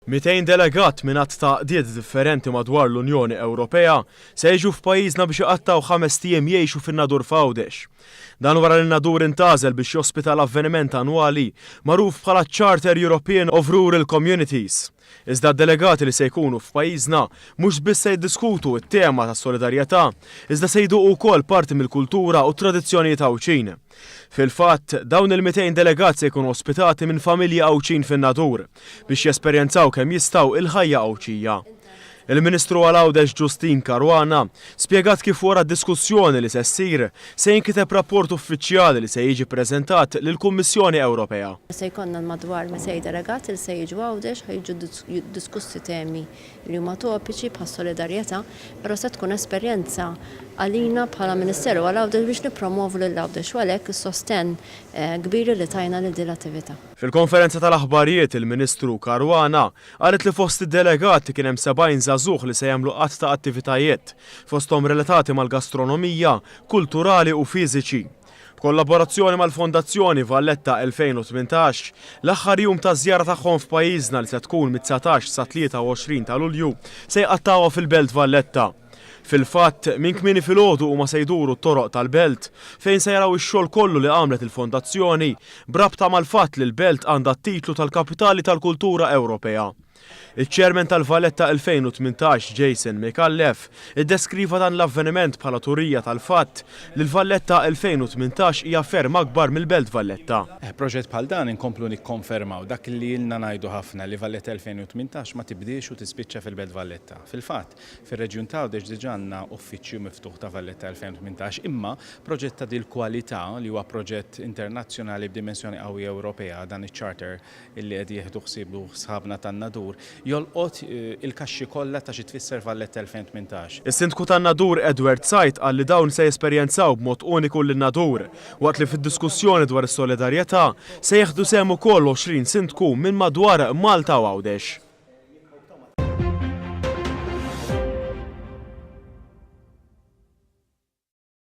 200 delegat minn ta' qdiet differenti madwar l-Unjoni Ewropea se jiġu f'pajjiżna biex iqattaw 5 ijiem jgħixu fin-Nadur f'Għawdex. Dan wara li n-Nadur intażel biex jospita l-avveniment annwali magħruf bħala Charter European of Rural Communities. Iżda d-delegati li se jkunu f'pajjiżna mhux biss se jiddiskutu t-tema ta' solidarjetà, iżda se jduqu wkoll parti mill-kultura u tradizzjonijiet Għawċin. Fil-fatt, dawn il-200 delegat se jkunu ospitati minn familji Għawċin fin-Nadur biex jesperjenzaw kemm jistgħu il-ħajja Għawċija. Il-Ministru għal-Għawdex Justin Caruana spjegat kif wara d-diskussjoni li se ssir se jinkiteb rapport uffiċjali li se jiġi ppreżentat lill-Kummissjoni Ewropea. Se jkollna madwar 200 delegati li se jiġu Għawdex ħajġu diskussi temi li huma topiċi bħas solidarjetà, però se tkun esperjenza għalina bħala Ministeru għal-Għawdex biex nippromovu lill-Għawdex u għalhekk is-sostenn kbir li tajna lil din l-attività. Fil-konferenza tal-aħbarijiet il-Ministru Caruana qalet li fost id-delegati kien hemm 70 żagħżugħ li se jagħmlu qatt ta' attivitajiet fosthom relatati mal-gastronomija, kulturali u fiżiċi. B'kollaborazzjoni mal-Fondazzjoni Valletta 2018, l-aħħar jum ta' żjara tagħhom f'pajjiżna li se tkun mit-19 sa 23 ta' Lulju se jqattawha fil-Belt Valletta. Fil-fatt, minn kmieni filgħodu huma se jduru t-toroq tal-Belt fejn se jaraw ix-xogħol kollu li għamlet il-Fondazzjoni brabta mal-fatt li l-Belt għandha t-titlu tal-Kapitali tal-Kultura Ewropea. Iċ-Chairman tal-Valletta 2018 Jason Micallef iddeskriva dan l-avveniment bħala turija tal-fatt li l-Valletta 2018 hija ferm akbar mill-Belt Valletta. Proġett bħal dan inkomplu nikkonfermaw dak li ilna ngħidu ħafna li Valletta 2018 ma tibdiex u tispiċċa fil-Belt Valletta. Fil-fatt, fir-Reġjun ta' Għawdex diġà għandna uffiċċju miftuħ ta' Valletta 2018, imma proġett ta' dil kwalità li huwa proġett internazzjonali b'dimensjoni qawwija Ewropea dan iċ-charter illi qed jieħdu ħsiebu sħabna tan-Nadur jolqot il-kaxxi kollha ta' xi tfisser Valletta 2018. Is-Sindku tan-Nadur Edward Sajt qal li dawn se jesperjenzaw b'mod uniku lin-Nadur waqt li fid-diskussjoni dwar is-solidarjetà se jieħdu sehem ukoll 20 sindku minn madwar Malta u Għawdex.